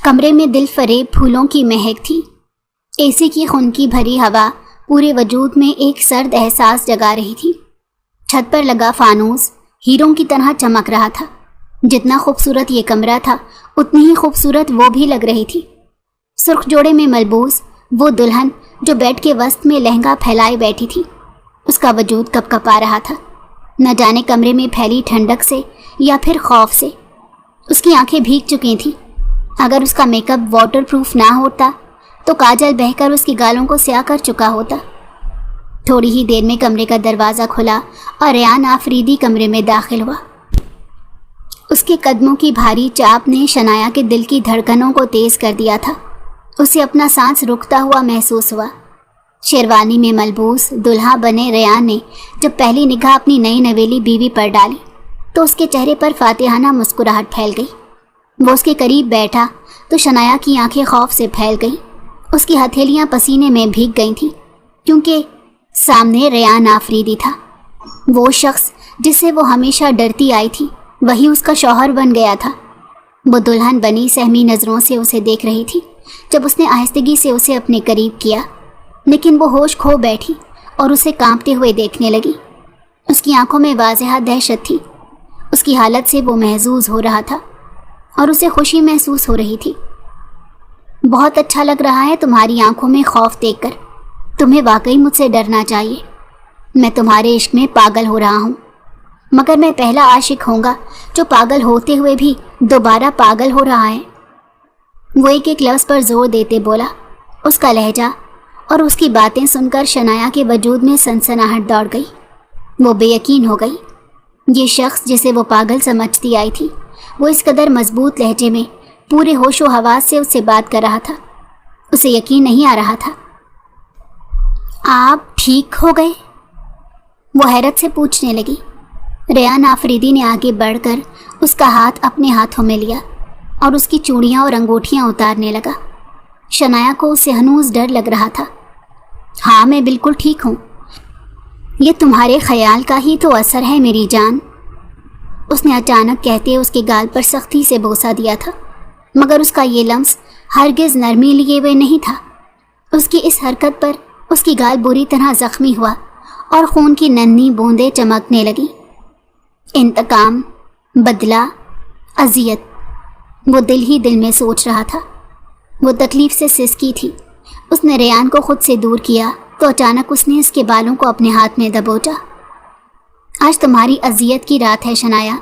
کمرے میں دل فریب پھولوں کی مہک تھی۔ اے سی کی خنکی بھری ہوا پورے وجود میں ایک سرد احساس جگا رہی تھی۔ چھت پر لگا فانوس ہیروں کی طرح چمک رہا تھا۔ جتنا خوبصورت یہ کمرہ تھا اتنی ہی خوبصورت وہ بھی لگ رہی تھی۔ سرخ جوڑے میں ملبوس وہ دلہن جو بیڈ کے وسط میں لہنگا پھیلائے بیٹھی تھی، اس کا وجود کپ کپا رہا تھا، نہ جانے کمرے میں پھیلی ٹھنڈک سے یا پھر خوف سے۔ اس کی آنکھیں بھیگ چکی تھیں۔ اگر اس کا میک اپ واٹر پروف نہ ہوتا تو کاجل بہہ کر اس کی گالوں کو سیاہ کر چکا ہوتا۔ تھوڑی ہی دیر میں کمرے کا دروازہ کھلا اور ریان آفریدی کمرے میں داخل ہوا۔ اس کے قدموں کی بھاری چاپ نے شنایا کے دل کی دھڑکنوں کو تیز کر دیا تھا۔ اسے اپنا سانس رکتا ہوا محسوس ہوا۔ شیروانی میں ملبوس دلہا بنے ریان نے جب پہلی نگاہ اپنی نئی نویلی بیوی پر ڈالی تو اس کے چہرے پر فاتحانہ مسکراہٹ پھیل گئی۔ وہ اس کے قریب بیٹھا تو شنایا کی آنکھیں خوف سے پھیل گئیں۔ اس کی ہتھیلیاں پسینے میں بھیگ گئی تھیں کیونکہ سامنے ریان آفریدی تھا۔ وہ شخص جس سے وہ ہمیشہ ڈرتی آئی تھی وہی اس کا شوہر بن گیا تھا۔ وہ دلہن بنی سہمی نظروں سے اسے دیکھ رہی تھی جب اس نے آہستگی سے اسے اپنے قریب کیا، لیکن وہ ہوش کھو بیٹھی اور اسے کانپتے ہوئے دیکھنے لگی۔ اس کی آنکھوں میں واضح دہشت تھی۔ اس کی حالت سے وہ محظوظ ہو رہا تھا اور اسے خوشی محسوس ہو رہی تھی۔ بہت اچھا لگ رہا ہے تمہاری آنکھوں میں خوف دیکھ کر۔ تمہیں واقعی مجھ سے ڈرنا چاہیے۔ میں تمہارے عشق میں پاگل ہو رہا ہوں، مگر میں پہلا عاشق ہوں گا جو پاگل ہوتے ہوئے بھی دوبارہ پاگل ہو رہا ہے۔ وہ ایک لفظ پر زور دیتے بولا۔ اس کا لہجہ اور اس کی باتیں سن کر شنایا کے وجود میں سنسناہٹ دوڑ گئی۔ وہ بے یقین ہو گئی۔ یہ شخص جسے وہ پاگل سمجھتی آئی تھی وہ اس قدر مضبوط لہجے میں پورے ہوش و حواس سے اس سے بات کر رہا تھا۔ اسے یقین نہیں آ رہا تھا۔ آپ ٹھیک ہو گئے؟ وہ حیرت سے پوچھنے لگی۔ ریان آفریدی نے آگے بڑھ کر اس کا ہاتھ اپنے ہاتھوں میں لیا اور اس کی چوڑیاں اور انگوٹھیاں اتارنے لگا۔ شنایا کو اسے ہنوز ڈر لگ رہا تھا۔ ہاں میں بالکل ٹھیک ہوں۔ یہ تمہارے خیال کا ہی تو اثر ہے میری جان، اس نے اچانک کہتے اس کے گال پر سختی سے بوسہ دیا تھا، مگر اس کا یہ لمس ہرگز نرمی لیے ہوئے نہیں تھا۔ اس کی اس حرکت پر اس کی گال بری طرح زخمی ہوا اور خون کی ننھی بوندیں چمکنے لگی۔ انتقام، بدلہ، اذیت، وہ دل ہی دل میں سوچ رہا تھا۔ وہ تکلیف سے سسکی تھی۔ اس نے ریان کو خود سے دور کیا تو اچانک اس نے اس کے بالوں کو اپنے ہاتھ میں دبوچا۔ آج تمہاری اذیت کی رات ہے شنایا،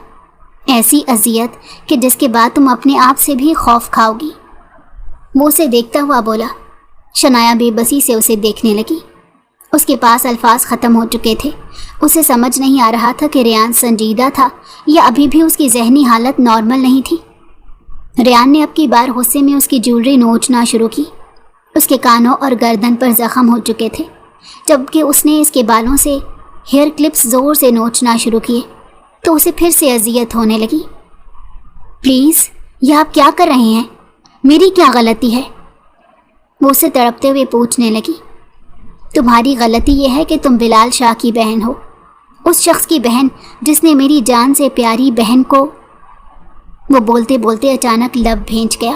ایسی اذیت کہ جس کے بعد تم اپنے آپ سے بھی خوف کھاؤ گی۔ وہ اسے دیکھتا ہوا بولا۔ شنایا بے بسی سے اسے دیکھنے لگی۔ اس کے پاس الفاظ ختم ہو چکے تھے۔ اسے سمجھ نہیں آ رہا تھا کہ ریان سنجیدہ تھا یا ابھی بھی اس کی ذہنی حالت نارمل نہیں تھی۔ ریان نے اب کی بار غصے میں اس کی جیولری نوچنا شروع کی۔ اس کے کانوں اور گردن پر زخم ہو چکے تھے، جبکہ اس نے اس کے بالوں سے ہیئر کلپس زور سے نوچنا شروع کیے تو اسے پھر سے اذیت ہونے لگی۔ پلیز، یہ آپ کیا کر رہے ہیں؟ میری کیا غلطی ہے؟ وہ اسے تڑپتے ہوئے پوچھنے لگی۔ تمہاری غلطی یہ ہے کہ تم بلال شاہ کی بہن ہو، اس شخص کی بہن جس نے میری جان سے پیاری بہن کو… وہ بولتے بولتے اچانک لب بھینچ گیا۔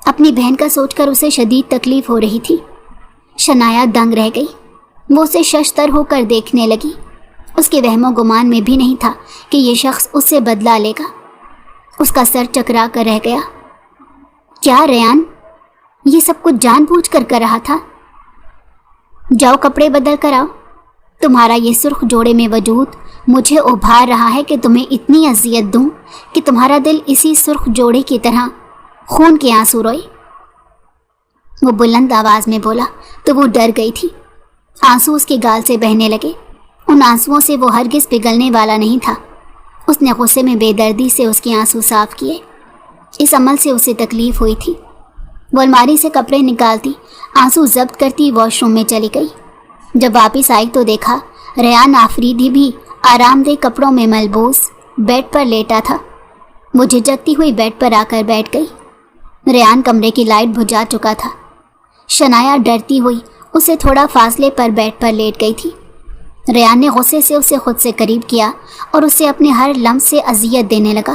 اپنی بہن کا سوچ کر اسے شدید تکلیف ہو رہی تھی۔ شنایا دنگ رہ گئی۔ وہ اسے ششتر ہو کر دیکھنے لگی۔ اس کے وہم و گمان میں بھی نہیں تھا کہ یہ شخص اس سے بدلہ لے گا۔ اس کا سر چکرا کر رہ گیا۔ کیا ریان یہ سب کچھ جان بوجھ کر رہا تھا؟ جاؤ کپڑے بدل کر آؤ۔ تمہارا یہ سرخ جوڑے میں وجود مجھے ابھار رہا ہے کہ تمہیں اتنی اذیت دوں کہ تمہارا دل اسی سرخ جوڑے کی طرح خون کے آنسو روئے۔ وہ بلند آواز میں بولا تو وہ ڈر گئی تھی۔ آنسو اس کے گال سے بہنے لگے۔ ان آنسوؤں سے وہ ہرگز پگھلنے والا نہیں تھا۔ اس نے غصے میں بے دردی سے اس کے آنسو صاف کیے۔ اس عمل سے اسے تکلیف ہوئی تھی۔ وہ الماری سے کپڑے نکالتی، آنسو ضبط کرتی واش روم میں چلی گئی۔ جب واپس آئی تو دیکھا ریان آفریدی بھی آرام دہ کپڑوں میں ملبوس بیڈ پر لیٹا تھا۔ وہ جھجکتی ہوئی بیڈ پر آ کر بیٹھ گئی۔ ریان کمرے کی لائٹ بجھا چکا تھا۔ شنایا ڈرتی ہوئی اسے تھوڑا فاصلے پر بیڈ پر لیٹ گئی تھی۔ ریان نے غصے سے اسے خود سے قریب کیا اور اسے اپنے ہر لمس سے اذیت دینے لگا۔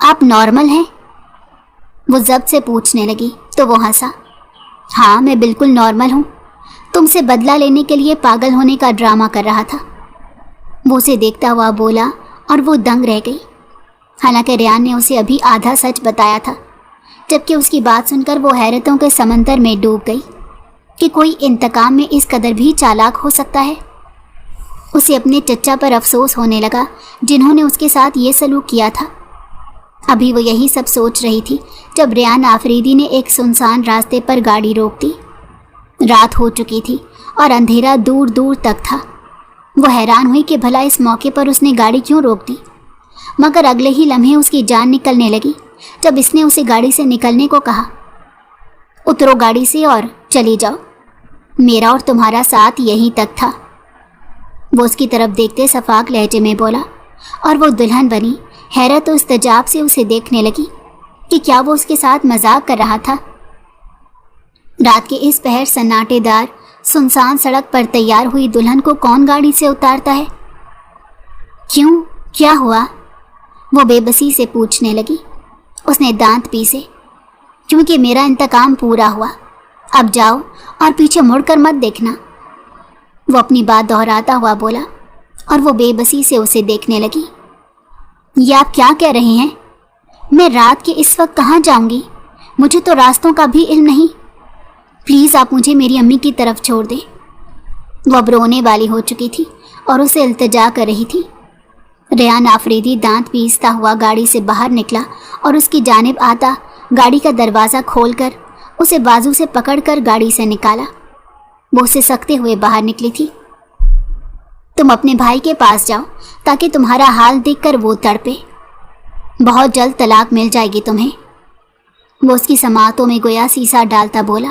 آپ نارمل ہیں؟ وہ ضبط سے پوچھنے لگی تو وہ ہنسا۔ ہاں میں بالکل نارمل ہوں، تم سے بدلہ لینے کے لیے پاگل ہونے کا ڈرامہ کر رہا تھا، وہ اسے دیکھتا ہوا بولا اور وہ دنگ رہ گئی۔ حالانکہ ریان نے اسے ابھی آدھا سچ بتایا تھا، جبکہ اس کی بات سن کر وہ حیرتوں کے سمندر میں ڈوب گئی کہ کوئی انتقام میں اس قدر بھی چالاک ہو سکتا ہے۔ اسے اپنے چچا پر افسوس ہونے لگا جنہوں نے اس کے ساتھ یہ سلوک کیا تھا۔ ابھی وہ یہی سب سوچ رہی تھی جب ریان آفریدی نے ایک سنسان راستے پر گاڑی روک دی۔ رات ہو چکی تھی اور اندھیرا دور دور تک تھا۔ وہ حیران ہوئی کہ بھلا اس موقع پر اس نے گاڑی کیوں روک دی، مگر اگلے ہی لمحے اس کی جان نکلنے لگی جب اس نے اسے گاڑی سے نکلنے کو کہا۔ اترو گاڑی سے اور چلی جاؤ، میرا اور تمہارا ساتھ یہیں تک تھا، وہ اس کی طرف دیکھتے شفاق لہجے میں بولا، اور وہ دلہن بنی حیرت و استعجاب سے اسے دیکھنے لگی کہ کیا وہ اس کے ساتھ مذاق کر رہا تھا۔ رات کے اس پہر سناٹے دار سنسان سڑک پر تیار ہوئی دلہن کو کون گاڑی سے اتارتا ہے؟ کیوں، کیا ہوا؟ وہ بے بسی سے پوچھنے لگی۔ اس نے دانت پیسے۔ کیونکہ میرا انتقام پورا ہوا، اب جاؤ اور پیچھے مڑ کر مت دیکھنا، وہ اپنی بات دہراتا ہوا بولا، اور وہ بے بسی سے اسے دیکھنے لگی۔ یہ آپ کیا کہہ رہے ہیں؟ میں رات کے اس وقت کہاں جاؤں گی؟ مجھے تو راستوں کا بھی علم نہیں، پلیز آپ مجھے میری امی کی طرف چھوڑ دیں۔ وہ اب رونے والی ہو چکی تھی اور اسے التجا کر رہی تھی۔ ریان آفریدی دانت پیستا ہوا گاڑی سے باہر نکلا اور اس کی جانب آتا گاڑی کا دروازہ کھول کر اسے بازو سے پکڑ کر گاڑی سے نکالا۔ وہ اسے سکتے ہوئے باہر نکلی تھی۔ تم اپنے بھائی کے پاس جاؤ تاکہ تمہارا حال دیکھ کر وہ تڑپے، بہت جلد طلاق مل جائے گی تمہیں، وہ اس کی سماعتوں میں گویا سیسا ڈالتا بولا۔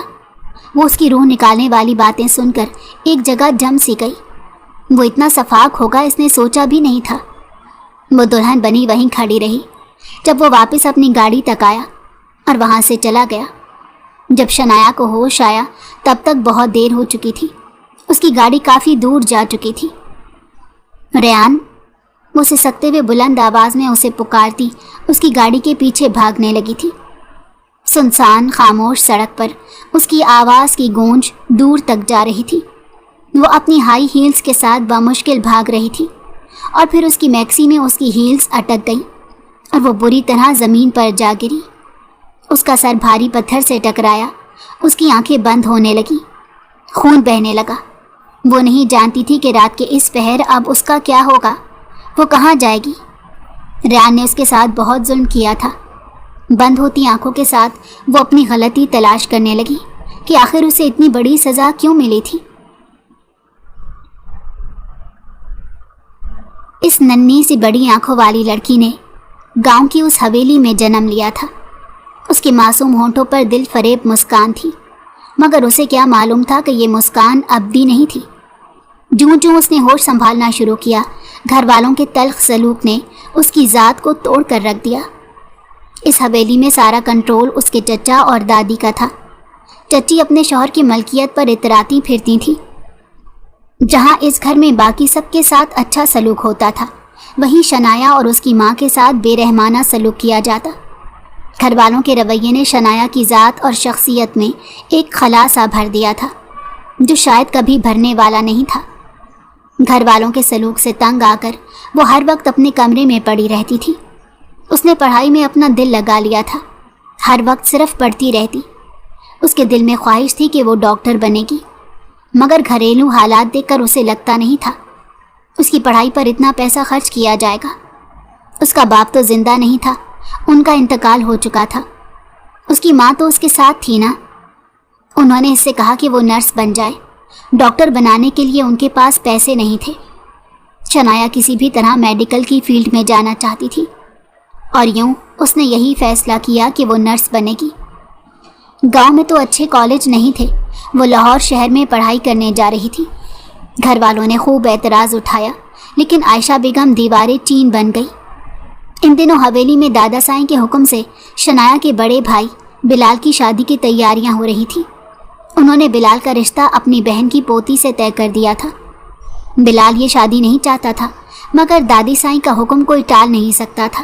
وہ اس کی روح نکالنے والی باتیں سن کر ایک جگہ جم سی گئی۔ وہ اتنا شفاق ہوگا اس نے سوچا بھی نہیں تھا۔ وہ دلہن بنی وہیں کھڑی رہی جب وہ واپس اپنی گاڑی تک آیا اور وہاں سے چلا گیا۔ جب شنایا کو ہوش آیا تب تک بہت دیر ہو چکی تھی، اس کی گاڑی کافی دور جا چکی تھی۔ ریان، وہ اسے سکتے ہوئے بلند آواز میں اسے پکارتی اس کی گاڑی کے پیچھے بھاگنے لگی تھی۔ سنسان خاموش سڑک پر اس کی آواز کی گونج دور تک جا رہی تھی۔ وہ اپنی ہائی ہیلز کے ساتھ بامشکل بھاگ رہی تھی اور پھر اس کی میکسی میں اس کی ہیلز اٹک گئیں اور وہ بری طرح زمین پر جا گری۔ اس کا سر بھاری پتھر سے ٹکرایا، اس کی آنکھیں بند ہونے لگیں، خون بہنے لگا۔ وہ نہیں جانتی تھی کہ رات کے اس پہر اب اس کا کیا ہوگا، وہ کہاں جائے گی۔ ریان نے اس کے ساتھ بہت ظلم کیا تھا۔ بند ہوتی آنکھوں کے ساتھ وہ اپنی غلطی تلاش کرنے لگی کہ آخر اسے اتنی بڑی سزا کیوں ملی تھی۔ اس ننھی سی بڑی آنکھوں والی لڑکی نے گاؤں کی اس حویلی میں جنم لیا تھا۔ اس کے معصوم ہونٹوں پر دل فریب مسکان تھی، مگر اسے کیا معلوم تھا کہ یہ مسکان ابدی نہیں تھی۔ جوں جوں اس نے ہوش سنبھالنا شروع کیا، گھر والوں کے تلخ سلوک نے اس کی ذات کو توڑ کر رکھ دیا۔ اس حویلی میں سارا کنٹرول اس کے چچا اور دادی کا تھا۔ چچی اپنے شوہر کی ملکیت پر اتراتی پھرتی تھی۔ جہاں اس گھر میں باقی سب کے ساتھ اچھا سلوک ہوتا تھا، وہیں شنایا اور اس کی ماں کے ساتھ بے رحمانہ سلوک کیا جاتا۔ گھر والوں کے رویے نے شنایا کی ذات اور شخصیت میں ایک خلا سا بھر دیا تھا جو شاید کبھی بھرنے والا نہیں تھا۔ گھر والوں کے سلوک سے تنگ آ کر وہ ہر وقت اپنے کمرے میں پڑی رہتی تھی۔ اس نے پڑھائی میں اپنا دل لگا لیا تھا، ہر وقت صرف پڑھتی رہتی۔ اس کے دل میں خواہش تھی کہ وہ ڈاکٹر بنے گی، مگر گھریلو حالات دیکھ کر اسے لگتا نہیں تھا اس کی پڑھائی پر اتنا پیسہ خرچ کیا جائے گا۔ اس کا باپ تو زندہ نہیں تھا، ان کا انتقال ہو چکا تھا۔ اس کی ماں تو اس کے ساتھ تھی نا۔ انہوں نے اس سے کہا کہ وہ نرس بن جائے، ڈاکٹر بنانے کے لیے ان کے پاس پیسے نہیں تھے۔ شنایا کسی بھی طرح میڈیکل کی فیلڈ میں جانا چاہتی تھی، اور یوں اس نے یہی فیصلہ کیا کہ وہ نرس بنے گی۔ گاؤں میں تو اچھے کالج نہیں تھے، وہ لاہور شہر میں پڑھائی کرنے جا رہی تھی۔ گھر والوں نے خوب اعتراض اٹھایا، لیکن عائشہ بیگم دیواریں چین بن گئی۔ ان دنوں حویلی میں دادا سائیں کے حکم سے شنایا کے بڑے بھائی بلال کی شادی کی تیاریاں ہو رہی تھی۔ انہوں نے بلال کا رشتہ اپنی بہن کی پوتی سے طے کر دیا تھا۔ بلال یہ شادی نہیں چاہتا تھا، مگر دادی سائیں کا حکم کوئی ٹال نہیں سکتا تھا۔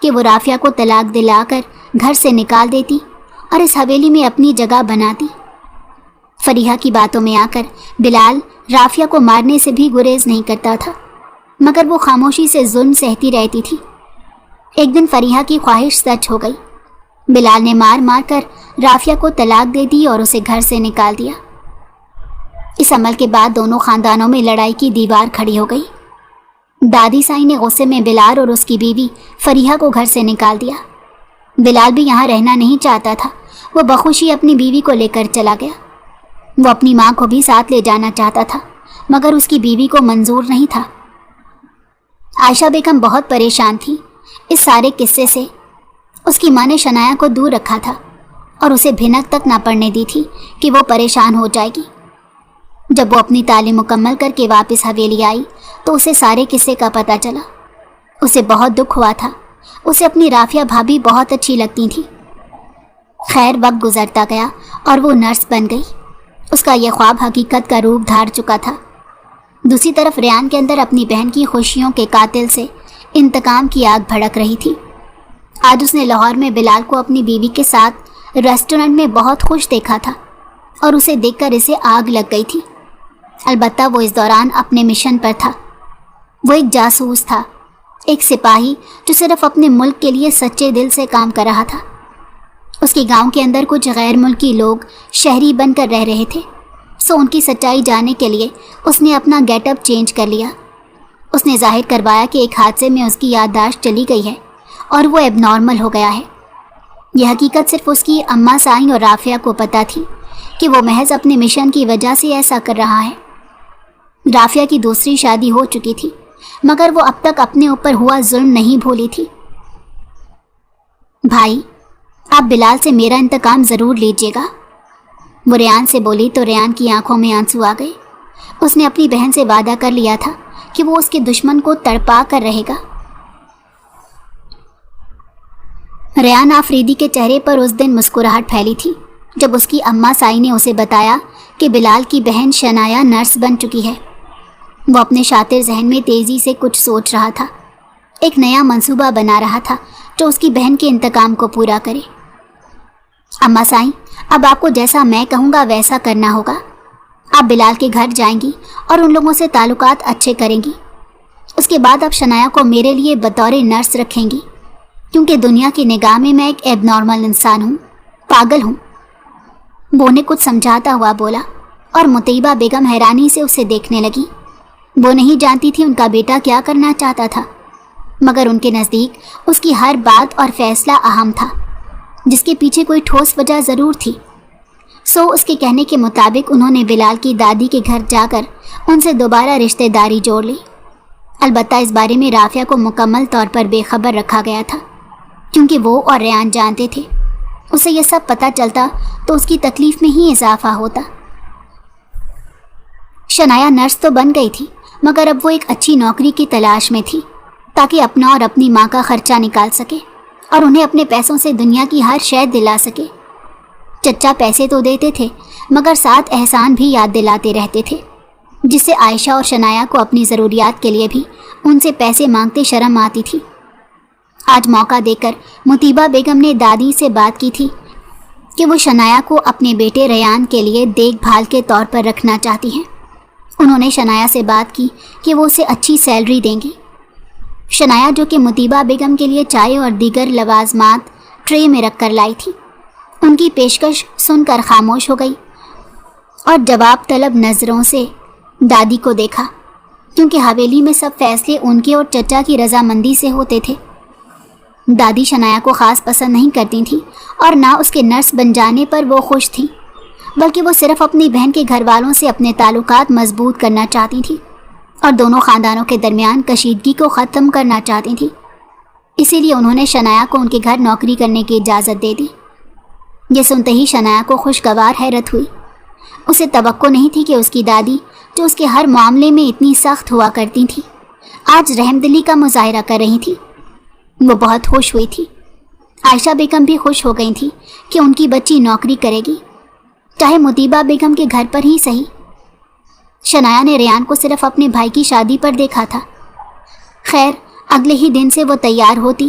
کہ وہ رافیہ کو طلاق دلا کر گھر سے نکال دیتی اور اس حویلی میں اپنی جگہ بناتی۔ فریحہ کی باتوں میں آ کر بلال رافیہ کو مارنے سے بھی گریز نہیں کرتا تھا، مگر وہ خاموشی سے ظلم سہتی رہتی تھی۔ ایک دن فریحہ کی خواہش سچ ہو گئی۔ بلال نے مار مار کر رافیہ کو طلاق دے دی اور اسے گھر سے نکال دیا۔ اس عمل کے بعد دونوں خاندانوں میں لڑائی کی دیوار کھڑی ہو گئی۔ دادی سائی نے غصے میں بلال اور اس کی بیوی فریحہ کو گھر سے نکال دیا۔ بلال بھی یہاں رہنا نہیں چاہتا تھا، وہ بخوشی اپنی بیوی کو لے کر چلا گیا۔ وہ اپنی ماں کو بھی ساتھ لے جانا چاہتا تھا، مگر اس کی بیوی کو منظور نہیں تھا۔ عائشہ بیگم بہت پریشان تھی اس سارے قصے سے۔ اس کی ماں نے شنایا کو دور رکھا تھا اور اسے بھنک تک نہ پڑنے دی تھی کہ وہ پریشان ہو جائے گی۔ جب وہ اپنی تعلیم مکمل کر کے واپس حویلی آئی تو اسے سارے قصے کا پتہ چلا۔ اسے بہت دکھ ہوا تھا، اسے اپنی رافیہ بھابھی بہت اچھی لگتی تھی۔ خیر وقت گزرتا گیا اور وہ نرس بن گئی۔ اس کا یہ خواب حقیقت کا روپ دھار چکا تھا۔ دوسری طرف ریان کے اندر اپنی بہن کی خوشیوں کے قاتل سے انتقام کی آگ بھڑک رہی تھی۔ آج اس نے لاہور میں بلال کو اپنی بیوی کے ساتھ ریسٹورنٹ میں بہت خوش دیکھا تھا اور اسے دیکھ کر اسے آگ لگ گئی تھی۔ البتہ وہ اس دوران اپنے مشن پر تھا۔ وہ ایک جاسوس تھا، ایک سپاہی جو صرف اپنے ملک کے لیے سچے دل سے کام کر رہا تھا۔ اس کے گاؤں کے اندر کچھ غیر ملکی لوگ شہری بن کر رہ رہے تھے، سو ان کی سچائی جاننے کے لیے اس نے اپنا گیٹ اپ چینج کر لیا۔ اس نے ظاہر کروایا کہ ایک حادثے میں اس کی یادداشت چلی گئی ہے اور وہ ایب نارمل ہو گیا ہے۔ یہ حقیقت صرف اس کی اماں سائیں اور رافیہ کو پتہ تھی کہ وہ محض اپنے مشن کی وجہ سے ایسا کر رہا ہے۔ رافیہ کی دوسری شادی ہو چکی تھی، مگر وہ اب تک اپنے اوپر ہوا ظلم نہیں بھولی تھی۔ بھائی، آپ بلال سے میرا انتقام ضرور لیجیے گا، وہ ریان سے بولی تو ریان کی آنکھوں میں آنسو آ گئے۔ اس نے اپنی بہن سے وعدہ کر لیا تھا کہ وہ اس کے دشمن کو تڑپا کر رہے گا۔ ریان آفریدی کے چہرے پر اس دن مسکراہٹ پھیلی تھی جب اس کی اماں سائی نے اسے بتایا کہ بلال کی بہن شنایا نرس بن چکی ہے۔ وہ اپنے شاطر ذہن میں تیزی سے کچھ سوچ رہا تھا، ایک نیا منصوبہ بنا رہا تھا جو اس کی بہن کے انتقام کو پورا کرے۔ اماں سائیں، اب آپ کو جیسا میں کہوں گا ویسا کرنا ہوگا۔ آپ بلال کے گھر جائیں گی اور ان لوگوں سے تعلقات اچھے کریں گی۔ اس کے بعد آپ شنایا کو میرے لیے بطور نرس رکھیں گی، کیونکہ دنیا کی نگاہ میں ایک ایب نارمل انسان ہوں، پاگل ہوں۔ وہ نے کچھ سمجھاتا ہوا بولا اور مطیبہ بیگم حیرانی سے اسے دیکھنے لگی۔ وہ نہیں جانتی تھی ان کا بیٹا کیا کرنا چاہتا تھا، مگر ان کے نزدیک اس کی ہر بات اور فیصلہ اہم تھا، جس کے پیچھے کوئی ٹھوس وجہ ضرور تھی۔ سو اس کے کہنے کے مطابق انہوں نے بلال کی دادی کے گھر جا کر ان سے دوبارہ رشتہ داری جوڑ لی۔ البتہ اس بارے میں رافیہ کو مکمل طور پر بے خبر رکھا گیا تھا، کیونکہ وہ اور ریان جانتے تھے اسے یہ سب پتہ چلتا تو اس کی تکلیف میں ہی اضافہ ہوتا۔ شنایا نرس تو بن گئی تھی، مگر اب وہ ایک اچھی نوکری کی تلاش میں تھی تاکہ اپنا اور اپنی ماں کا خرچہ نکال سکے اور انہیں اپنے پیسوں سے دنیا کی ہر شے دلا سکے۔ چچا پیسے تو دیتے تھے، مگر ساتھ احسان بھی یاد دلاتے رہتے تھے، جس سے عائشہ اور شنایا کو اپنی ضروریات کے لیے بھی ان سے پیسے مانگتے شرم آتی تھی۔ آج موقع دے کر مطیبہ بیگم نے دادی سے بات کی تھی کہ وہ شنایا کو اپنے بیٹے ریان کے لیے دیکھ بھال کے طور پر رکھنا چاہتی ہیں۔ انہوں نے شنایا سے بات کی کہ وہ اسے اچھی سیلری دیں گی۔ شنایا جو کہ مطیبہ بیگم کے لیے چائے اور دیگر لوازمات ٹرے میں رکھ کر لائی تھی، ان کی پیشکش سن کر خاموش ہو گئی اور جواب طلب نظروں سے دادی کو دیکھا، کیونکہ حویلی میں سب فیصلے ان کے اور چچا کی رضامندی سے ہوتے تھے۔ دادی شنایا کو خاص پسند نہیں کرتی تھیں اور نہ اس کے نرس بن جانے پر وہ خوش تھیں، بلکہ وہ صرف اپنی بہن کے گھر والوں سے اپنے تعلقات مضبوط کرنا چاہتی تھیں اور دونوں خاندانوں کے درمیان کشیدگی کو ختم کرنا چاہتی تھیں۔ اسی لیے انہوں نے شنایا کو ان کے گھر نوکری کرنے کی اجازت دے دی۔ یہ سنتے ہی شنایا کو خوشگوار حیرت ہوئی۔ اسے توقع نہیں تھی کہ اس کی دادی، جو اس کے ہر معاملے میں اتنی سخت ہوا کرتی تھی، آج رحم دلی کا مظاہرہ کر رہی تھی۔ وہ بہت خوش ہوئی تھی۔ عائشہ بیگم بھی خوش ہو گئی تھی کہ ان کی بچی نوکری کرے گی، چاہے مطیبہ بیگم کے گھر پر ہی صحیح۔ شنایا نے ریان کو صرف اپنے بھائی کی شادی پر دیکھا تھا۔ خیر اگلے ہی دن سے وہ تیار ہوتی،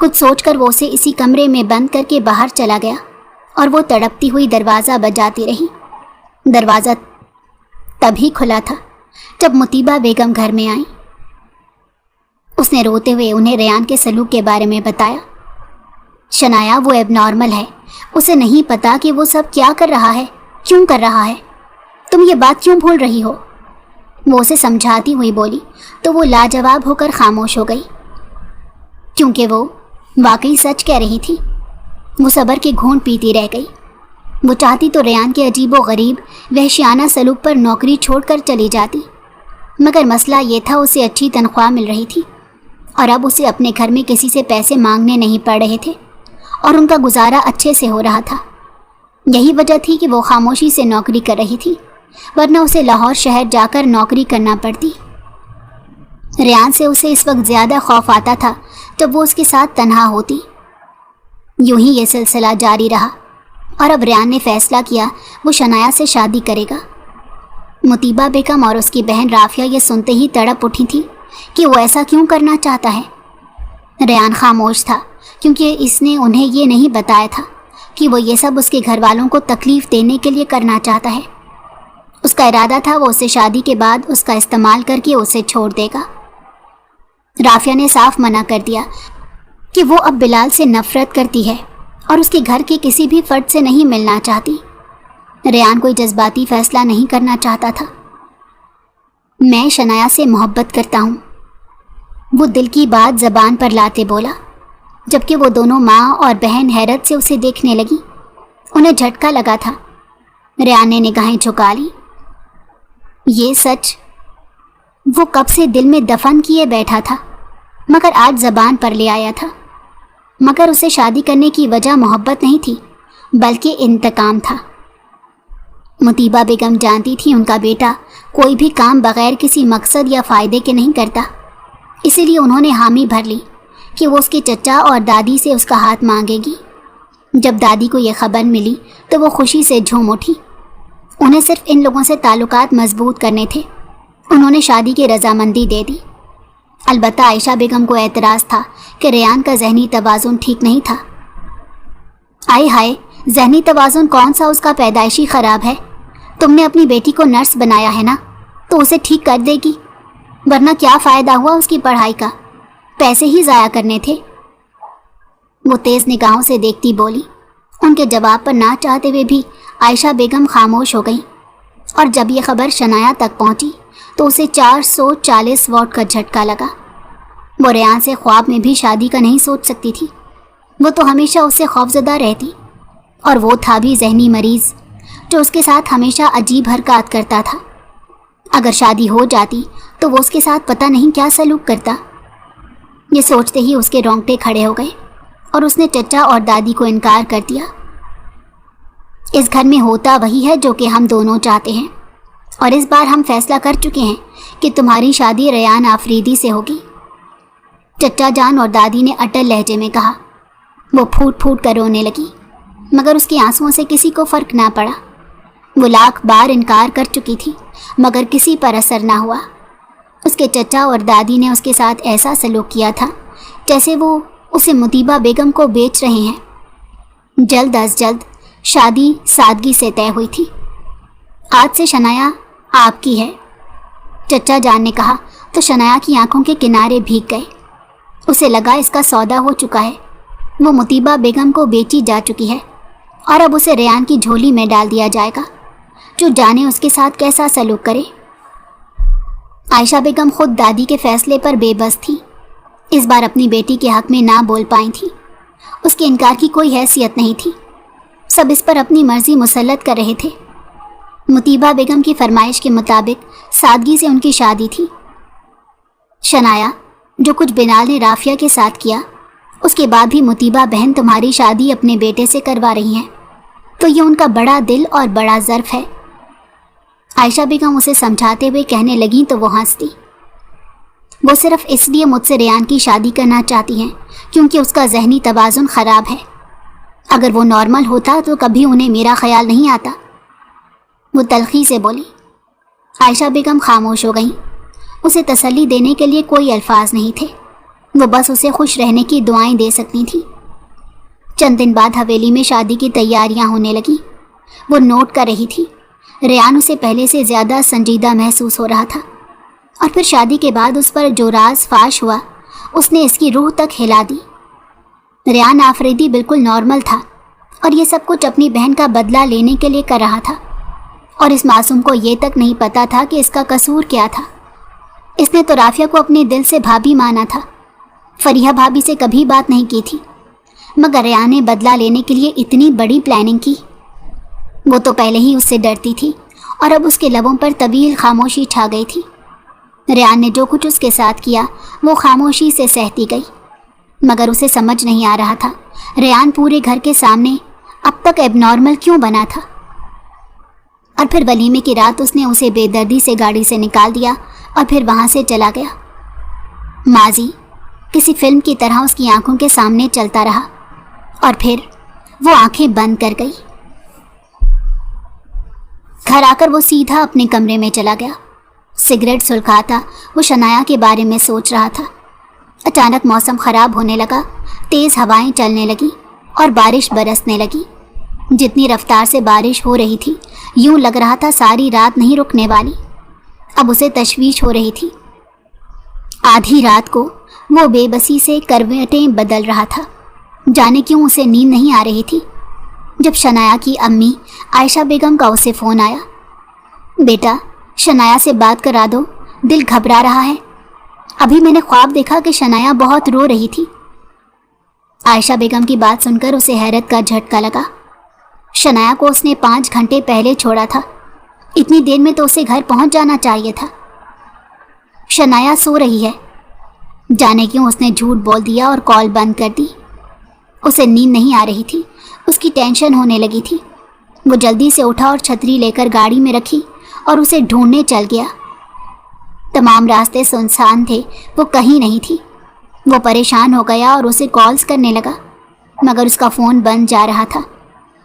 کچھ سوچ کر وہ اسے اسی کمرے میں بند کر کے باہر چلا گیا اور وہ تڑپتی ہوئی دروازہ بجاتی رہی۔ دروازہ تبھی کھلا تھا جب مطیبہ بیگم گھر میں آئیں۔ اس نے روتے ہوئے انہیں ریان کے سلوک کے بارے میں بتایا۔ شنایا وہ ایب نارمل ہے، اسے نہیں پتا کہ وہ سب کیا کر رہا ہے، کیوں کر رہا ہے، تم یہ بات کیوں بھول رہی ہو؟ وہ اسے سمجھاتی ہوئی بولی تو وہ لاجواب ہو کر خاموش ہو گئی، کیونکہ وہ واقعی سچ کہہ رہی تھی۔ وہ صبر کے گھونٹ پیتی رہ گئی۔ وہ چاہتی تو ریان کے عجیب و غریب وحشیانہ سلوک پر نوکری چھوڑ کر چلی جاتی، مگر مسئلہ یہ تھا اسے اچھی تنخواہ مل رہی تھی اور اب اسے اپنے گھر میں کسی سے پیسے مانگنے نہیں پڑ رہے تھے اور ان کا گزارا اچھے سے ہو رہا تھا۔ یہی وجہ تھی کہ وہ خاموشی سے نوکری کر رہی تھی، ورنہ اسے لاہور شہر جا کر نوکری کرنا پڑتی۔ ریان سے اسے اس وقت زیادہ خوف آتا تھا جب وہ اس کے ساتھ تنہا ہوتی۔ یوں ہی یہ سلسلہ جاری رہا اور اب ریان نے فیصلہ کیا وہ شنایا سے شادی کرے گا۔ مطیبہ بیگم اور اس کی بہن رافیہ یہ سنتے ہی تڑپ اٹھی تھی کہ وہ ایسا کیوں کرنا چاہتا ہے۔ ریان خاموش تھا کیونکہ اس نے انہیں یہ نہیں بتایا تھا کہ وہ یہ سب اس کے گھر والوں کو تکلیف دینے کے لیے کرنا چاہتا ہے۔ اس کا ارادہ تھا وہ اسے شادی کے بعد اس کا استعمال کر کے اسے چھوڑ دے گا۔ رافیہ نے صاف منع کر دیا کہ وہ اب بلال سے نفرت کرتی ہے اور اس کے گھر کے کسی بھی فرد سے نہیں ملنا چاہتی۔ ریان کوئی جذباتی فیصلہ نہیں کرنا چاہتا تھا۔ میں شنایا سے محبت کرتا ہوں، وہ دل کی بات زبان پر لاتے بولا، جبکہ وہ دونوں ماں اور بہن حیرت سے اسے دیکھنے لگی۔ انہیں جھٹکا لگا تھا۔ ریان نے نگاہیں جھکا لی۔ یہ سچ وہ کب سے دل میں دفن کیے بیٹھا تھا، مگر آج زبان پر لے آیا تھا۔ مگر اسے شادی کرنے کی وجہ محبت نہیں تھی بلکہ انتقام تھا۔ مطیبہ بیگم جانتی تھی ان کا بیٹا کوئی بھی کام بغیر کسی مقصد یا فائدے کے نہیں کرتا، اسی لیے انہوں نے حامی بھر لی کہ وہ اس کے چچا اور دادی سے اس کا ہاتھ مانگے گی۔ جب دادی کو یہ خبر ملی تو وہ خوشی سے جھوم اٹھی۔ انہیں صرف ان لوگوں سے تعلقات مضبوط کرنے تھے۔ انہوں نے شادی کی رضامندی دے دی۔ البتہ عائشہ بیگم کو اعتراض تھا کہ ریان کا ذہنی توازن ٹھیک نہیں تھا۔ آئے ہائے، ذہنی توازن کون سا اس کا پیدائشی خراب ہے؟ تم نے اپنی بیٹی کو نرس بنایا ہے نا، تو اسے ٹھیک کر دے گی، ورنہ کیا فائدہ ہوا اس کی پڑھائی کا، پیسے ہی ضائع کرنے تھے۔ وہ تیز نگاہوں سے دیکھتی بولی۔ ان کے جواب پر نہ چاہتے ہوئے بھی عائشہ بیگم خاموش ہو گئیں، اور جب یہ خبر شنایا تک پہنچی تو اسے 440 واٹ کا جھٹکا لگا۔ وہ ریان سے خواب میں بھی شادی کا نہیں سوچ سکتی تھی۔ وہ تو ہمیشہ اس سے خوفزدہ رہتی، اور وہ تھا بھی ذہنی مریض جو اس کے ساتھ ہمیشہ عجیب حرکات کرتا تھا۔ اگر شادی ہو جاتی تو وہ اس کے ساتھ پتہ نہیں کیا سلوک کرتا۔ یہ سوچتے ہی اس کے رونگٹے کھڑے ہو گئے اور اس نے چچا اور دادی کو انکار کر دیا۔ اس گھر میں ہوتا وہی ہے جو کہ ہم دونوں چاہتے ہیں، اور اس بار ہم فیصلہ کر چکے ہیں کہ تمہاری شادی ریان آفریدی سے ہوگی، چچا جان اور دادی نے اٹل لہجے میں کہا۔ وہ پھوٹ پھوٹ کر رونے لگی، مگر اس کے آنسوؤں سے کسی کو فرق نہ پڑا۔ وہ لاکھ بار انکار کر چکی تھی مگر کسی پر اثر نہ ہوا۔ اس کے چچا اور دادی نے اس کے ساتھ ایسا سلوک کیا تھا جیسے وہ اسے مطیبہ بیگم کو بیچ رہے ہیں۔ جلد از جلد شادی سادگی سے طے ہوئی تھی۔ آج سے شنایا آپ کی ہے، چچا جان نے کہا تو شنایا کی آنکھوں کے کنارے بھیگ گئے۔ اسے لگا اس کا سودا ہو چکا ہے، وہ مطیبہ بیگم کو بیچی جا چکی ہے اور اب اسے ریان کی جھولی میں ڈال دیا جائے گا، جو جانے اس کے ساتھ کیسا سلوک کرے۔ عائشہ بیگم خود دادی کے فیصلے پر بے بس تھی، اس بار اپنی بیٹی کے حق میں نہ بول پائیں تھی۔ اس کے انکار کی کوئی حیثیت نہیں تھی، سب اس پر اپنی مرضی مسلط کر رہے تھے۔ مطیبہ بیگم کی فرمائش کے مطابق سادگی سے ان کی شادی تھی۔ شنایا، جو کچھ بلال نے رافیہ کے ساتھ کیا، اس کے بعد بھی مطیبہ بہن تمہاری شادی اپنے بیٹے سے کروا رہی ہیں، تو یہ ان کا بڑا دل اور بڑا ظرف ہے۔ عائشہ بیگم اسے سمجھاتے ہوئے کہنے لگیں تو وہ ہنس دی۔ وہ صرف اس لیے مجھ سے ریان کی شادی کرنا چاہتی ہیں کیونکہ اس کا ذہنی توازن خراب ہے۔ اگر وہ نارمل ہوتا تو کبھی انہیں میرا خیال نہیں آتا، وہ تلخی سے بولی۔ عائشہ بیگم خاموش ہو گئیں۔ اسے تسلی دینے کے لیے کوئی الفاظ نہیں تھے۔ وہ بس اسے خوش رہنے کی دعائیں دے سکتی تھی۔ چند دن بعد حویلی میں شادی کی تیاریاں ہونے لگیں۔ وہ نوٹ کر رہی تھی۔ ریان اسے پہلے سے زیادہ سنجیدہ محسوس ہو رہا تھا، اور پھر شادی کے بعد اس پر جو راز فاش ہوا اس نے اس کی روح تک ہلا دی۔ ریان آفریدی بالکل نارمل تھا، اور یہ سب کچھ اپنی بہن کا بدلہ لینے کے لیے کر رہا تھا، اور اس معصوم کو یہ تک نہیں پتا تھا کہ اس کا قصور کیا تھا۔ اس نے تو رافیہ کو اپنے دل سے بھابھی مانا تھا، فریحہ بھابھی سے کبھی بات نہیں کی تھی، مگر ریان نے بدلہ لینے کے لیے اتنی بڑی پلاننگ کی۔ وہ تو پہلے ہی اس سے ڈرتی تھی، اور اب اس کے لبوں پر طویل خاموشی چھا گئی تھی۔ ریان نے جو کچھ اس کے ساتھ کیا وہ خاموشی سے سہتی گئی، مگر اسے سمجھ نہیں آ رہا تھا ریان پورے گھر کے سامنے اب تک ایب نارمل کیوں بنا تھا۔ اور پھر ولیمے کی رات اس نے اسے بے دردی سے گاڑی سے نکال دیا اور پھر وہاں سے چلا گیا۔ ماضی کسی فلم کی طرح اس کی آنکھوں کے سامنے چلتا رہا، اور پھر وہ آنکھیں بند کر گئی۔ گھر آ کر وہ سیدھا اپنے کمرے میں چلا گیا۔ سگریٹ سلگاتا وہ شنایا کے بارے میں سوچ رہا تھا۔ اچانک موسم خراب ہونے لگا، تیز ہوائیں چلنے لگیں اور بارش برسنے لگی۔ جتنی رفتار سے بارش ہو رہی تھی یوں لگ رہا تھا ساری رات نہیں رکنے والی۔ اب اسے تشویش ہو رہی تھی۔ آدھی رات کو وہ بے بسی سے کروٹیں بدل رہا تھا، جانے کیوں اسے نیند نہیں آ رہی تھی، جب شنایا کی امی عائشہ بیگم کا اسے فون آیا۔ بیٹا شنایا سے بات کرا دو، دل گھبرا رہا ہے۔ ابھی میں نے خواب دیکھا کہ شنایا بہت رو رہی تھی۔ عائشہ بیگم کی بات سن کر اسے حیرت کا جھٹکا لگا۔ شنایا کو اس نے 5 گھنٹے پہلے چھوڑا تھا، اتنی دیر میں تو اسے گھر پہنچ جانا چاہیے تھا۔ شنایا سو رہی ہے، جانے کیوں اس نے جھوٹ بول دیا اور کال بند کر دی۔ اسے نیند نہیں آ رہی تھی، اس کی ٹینشن ہونے لگی تھی۔ وہ جلدی سے اٹھا اور چھتری لے کر گاڑی میں رکھی اور اسے ڈھونڈنے چل گیا۔ تمام راستے سنسان تھے، وہ کہیں نہیں تھی۔ وہ پریشان ہو گیا اور اسے کالز کرنے لگا، مگر اس کا فون بند جا رہا تھا۔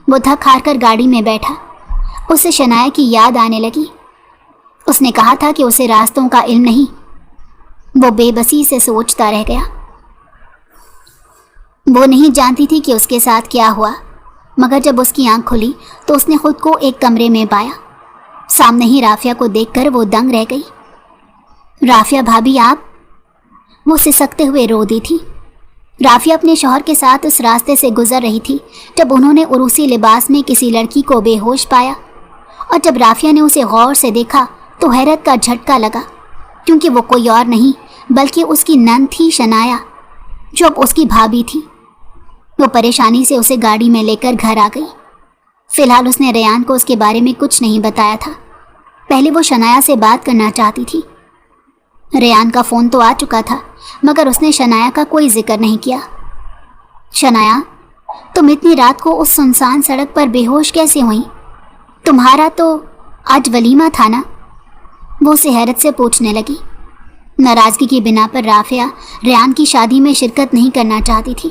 وہ تھک ہار کر گاڑی میں بیٹھا۔ اسے شنایا کی یاد آنے لگی۔ اس نے کہا تھا کہ اسے راستوں کا علم نہیں۔ وہ بے بسی سے سوچتا رہ گیا۔ وہ نہیں جانتی تھی کہ اس کے ساتھ کیا ہوا، مگر جب اس کی آنکھ کھلی تو اس نے خود کو ایک کمرے میں پایا۔ سامنے ہی رافیہ کو دیکھ کر وہ دنگ رہ گئی۔ رافیہ بھابھی آپ؟ وہ سسکتے ہوئے رو دی تھی۔ رافیہ اپنے شوہر کے ساتھ اس راستے سے گزر رہی تھی جب انہوں نے عروسی لباس میں کسی لڑکی کو بے ہوش پایا، اور جب رافیہ نے اسے غور سے دیکھا تو حیرت کا جھٹکا لگا، کیونکہ وہ کوئی اور نہیں بلکہ اس کی نند تھی شنایا، جو اب اس کی بھابھی تھی۔ وہ پریشانی سے اسے گاڑی میں لے کر گھر آ گئی۔ فی الحال اس نے ریان کو اس کے بارے میں کچھ نہیں بتایا تھا۔ پہلے وہ شنایا سے بات کرنا چاہتی تھی۔ ریان کا فون تو آ چکا تھا، مگر اس نے شنایا کا کوئی ذکر نہیں کیا۔ شنایا تم اتنی رات کو اس سنسان سڑک پر بے ہوش کیسے ہوئیں؟ تمہارا تو آج ولیمہ تھا نا؟ وہ اسے حیرت سے پوچھنے لگی۔ ناراضگی کی بنا پر رافیہ ریان کی شادی میں شرکت نہیں کرنا چاہتی تھی۔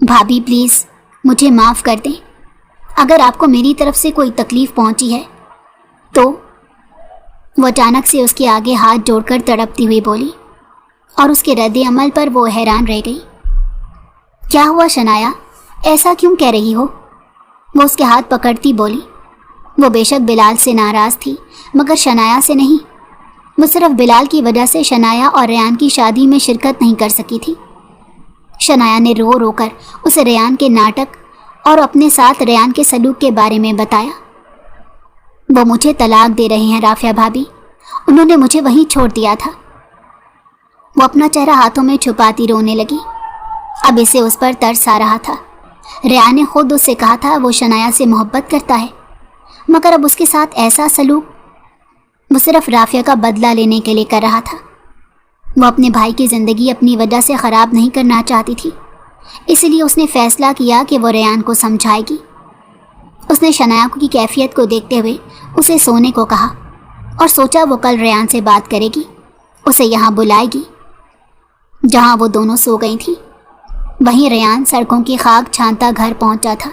بھابھی پلیز مجھے معاف کر دیں، اگر آپ کو میری طرف سے کوئی تکلیف پہنچی ہے تو۔ وہ اچانک سے اس کے آگے ہاتھ جوڑ کر تڑپتی ہوئی بولی، اور اس کے رد عمل پر وہ حیران رہ گئی۔ کیا ہوا شنایا، ایسا کیوں کہہ رہی ہو؟ وہ اس کے ہاتھ پکڑتی بولی۔ وہ بے شک بلال سے ناراض تھی، مگر شنایا سے نہیں۔ وہ صرف بلال کی وجہ سے شنایا اور ریان کی شادی میں شرکت نہیں کر سکی تھی۔ شنایا نے رو رو کر اسے ریان کے ناٹک اور اپنے ساتھ ریان کے سلوک کے بارے میں بتایا۔ وہ مجھے طلاق دے رہے ہیں رافیہ بھابھی، انہوں نے مجھے وہیں چھوڑ دیا تھا۔ وہ اپنا چہرہ ہاتھوں میں چھپاتی رونے لگی۔ اب اسے اس پر ترس آ رہا تھا۔ ریان نے خود اس سے کہا تھا وہ شنایا سے محبت کرتا ہے، مگر اب اس کے ساتھ ایسا سلوک وہ صرف رافیہ کا بدلہ لینے کے لیے کر رہا تھا۔ وہ اپنے بھائی کی زندگی اپنی وجہ سے خراب نہیں کرنا چاہتی تھی، اس لیے اس نے فیصلہ کیا کہ وہ ریان کو سمجھائے گی۔ اس نے شنایا کی کیفیت کو دیکھتے ہوئے اسے سونے کو کہا اور سوچا وہ کل ریان سے بات کرے گی، اسے یہاں بلائے گی جہاں وہ دونوں سو گئی تھیں۔ وہیں ریان سڑکوں کی خاک چھانتا گھر پہنچا تھا۔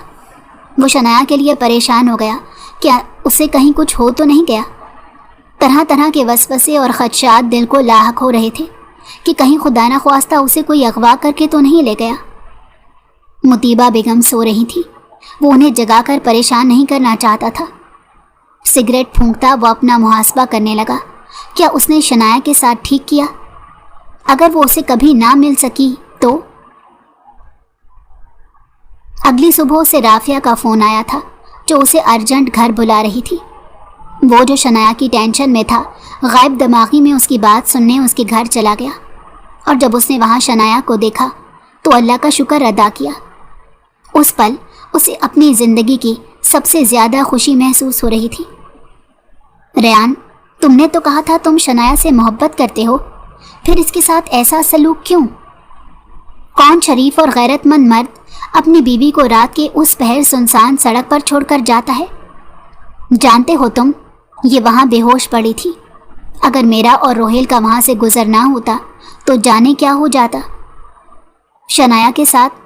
وہ شنایا کے لیے پریشان ہو گیا کہ اسے کہیں کچھ ہو تو نہیں گیا۔ طرح طرح کے وسوسے اور خدشات دل کو لاحق ہو رہے تھے کہ کہیں خدا نہ خواستہ اسے کوئی اغوا کر کے تو نہیں لے گیا۔ مطیبہ بیگم سو رہی تھی۔ وہ انہیں جگا کر پریشان نہیں کرنا چاہتا تھا۔ سگریٹ پھونکتا وہ اپنا محاسبہ کرنے لگا۔ کیا اس نے شنایا کے ساتھ ٹھیک کیا؟ اگر وہ اسے کبھی نہ مل سکی تو؟ اگلی صبح اسے رافیہ کا فون آیا تھا جو اسے ارجنٹ گھر بلا رہی تھی۔ وہ جو شنایا کی ٹینشن میں تھا، غائب دماغی میں اس کی بات سننے اس کے گھر چلا گیا، اور جب اس نے وہاں شنایا کو دیکھا تو اللہ کا شکر ادا کیا۔ اس پل اسے اپنی زندگی کی سب سے زیادہ خوشی محسوس ہو رہی تھی۔ ریان، تم نے تو کہا تھا تم شنایا سے محبت کرتے ہو، پھر اس کے ساتھ ایسا سلوک کیوں؟ کون شریف اور غیرت مند مرد اپنی بیوی کو رات کے اس پہر سنسان سڑک پر چھوڑ کر جاتا ہے؟ جانتے ہو تم، یہ وہاں بے ہوش پڑی تھی۔ اگر میرا اور روہیل کا وہاں سے گزر نہ ہوتا تو جانے کیا ہو جاتا۔ شنایا کے ساتھ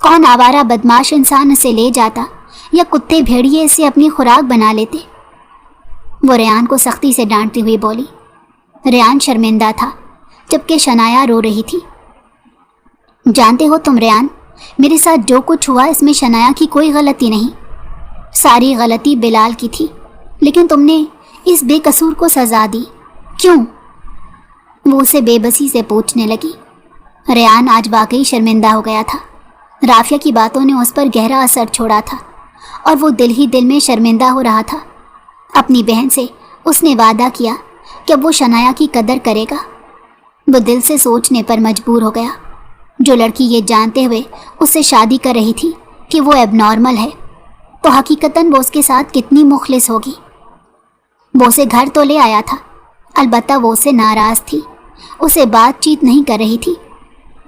کون آوارہ بدماش انسان اسے لے جاتا، یا کتے بھیڑیے اسے اپنی خوراک بنا لیتے؟ وہ ریان کو سختی سے ڈانٹتی ہوئی بولی۔ ریان شرمندہ تھا جبکہ شنایا رو رہی تھی۔ جانتے ہو تم ریان، میرے ساتھ جو کچھ ہوا اس میں شنایا کی کوئی غلطی نہیں، ساری غلطی بلال کی تھی، لیکن تم نے اس بے قصور کو سزا دی، کیوں؟ وہ اسے بے بسی سے پوچھنے لگی۔ ریان آج واقعی شرمندہ ہو گیا تھا۔ رافیہ کی باتوں نے اس پر گہرا اثر چھوڑا تھا اور وہ دل ہی دل میں شرمندہ ہو رہا تھا۔ اپنی بہن سے اس نے وعدہ کیا کہ وہ شنایا کی قدر کرے گا۔ وہ دل سے سوچنے پر مجبور ہو گیا، جو لڑکی یہ جانتے ہوئے اس سے شادی کر رہی تھی کہ وہ ایب نارمل ہے، تو حقیقتاً وہ اس کے ساتھ کتنی مخلص ہوگی۔ وہ اسے گھر تو لے آیا تھا، البتہ وہ اسے ناراض تھی، اسے بات چیت نہیں کر رہی تھی۔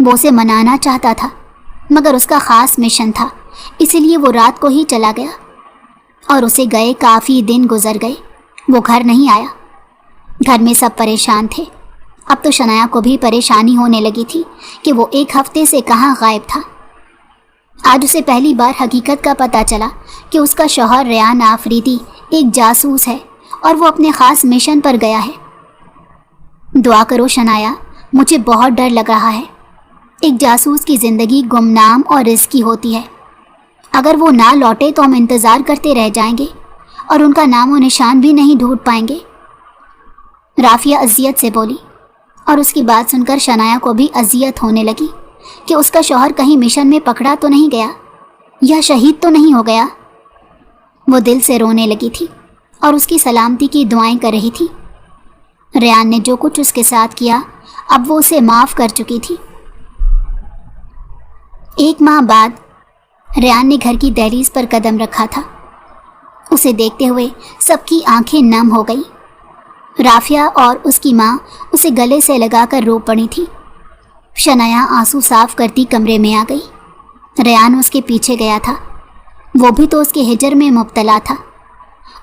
وہ اسے منانا چاہتا تھا، مگر اس کا خاص مشن تھا، اسی لیے وہ رات کو ہی چلا گیا، اور اسے گئے کافی دن گزر گئے، وہ گھر نہیں آیا۔ گھر میں سب پریشان تھے۔ اب تو شنایا کو بھی پریشانی ہونے لگی تھی کہ وہ ایک ہفتے سے کہاں غائب تھا۔ آج اسے پہلی بار حقیقت کا پتہ چلا کہ اس کا شوہر ریان آفریدی ایک جاسوس ہے اور وہ اپنے خاص مشن پر گیا ہے۔ دعا کرو شنایا، مجھے بہت ڈر لگ رہا ہے۔ ایک جاسوس کی زندگی گمنام اور رسکی ہوتی ہے۔ اگر وہ نہ لوٹے تو ہم انتظار کرتے رہ جائیں گے اور ان کا نام و نشان بھی نہیں ڈھونڈ پائیں گے۔ رافیہ اذیت سے بولی، اور اس کی بات سن کر شنایا کو بھی اذیت ہونے لگی کہ اس کا شوہر کہیں مشن میں پکڑا تو نہیں گیا یا شہید تو نہیں ہو گیا۔ وہ دل سے رونے لگی تھی اور اس کی سلامتی کی دعائیں کر رہی تھی۔ ریان نے جو کچھ اس کے ساتھ کیا اب وہ اسے معاف کر چکی تھی۔ ایک ماہ بعد ریان نے گھر کی دہلیز پر قدم رکھا تھا۔ اسے دیکھتے ہوئے سب کی آنکھیں نم ہو گئی۔ رافیہ اور اس کی ماں اسے گلے سے لگا کر رو پڑی تھی۔ شنایا آنسو صاف کرتی کمرے میں آ گئی۔ ریان اس کے پیچھے گیا تھا، وہ بھی تو اس کے ہجر میں مبتلا تھا۔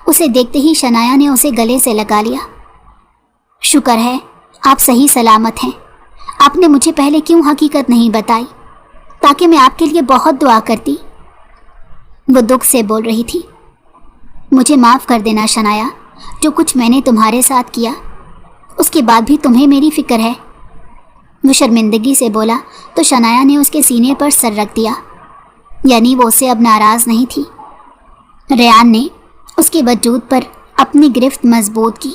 اسے دیکھتے ہی شنایا نے اسے گلے سے لگا لیا۔ شکر ہے آپ صحیح سلامت ہیں، آپ نے مجھے پہلے کیوں حقیقت نہیں بتائی، تاکہ میں آپ کے لیے بہت دعا کرتی۔ وہ دکھ سے بول رہی تھی۔ مجھے معاف کر دینا شنایا، جو کچھ میں نے تمہارے ساتھ کیا اس کے بعد بھی تمہیں میری فکر ہے۔ وہ شرمندگی سے بولا تو شنایا نے اس کے سینے پر سر رکھ دیا، یعنی وہ اسے اب ناراض نہیں تھی۔ ریان نے اس کے وجود پر اپنی گرفت مضبوط کی۔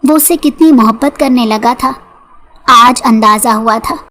وہ اس سے کتنی محبت کرنے لگا تھا، آج اندازہ ہوا تھا۔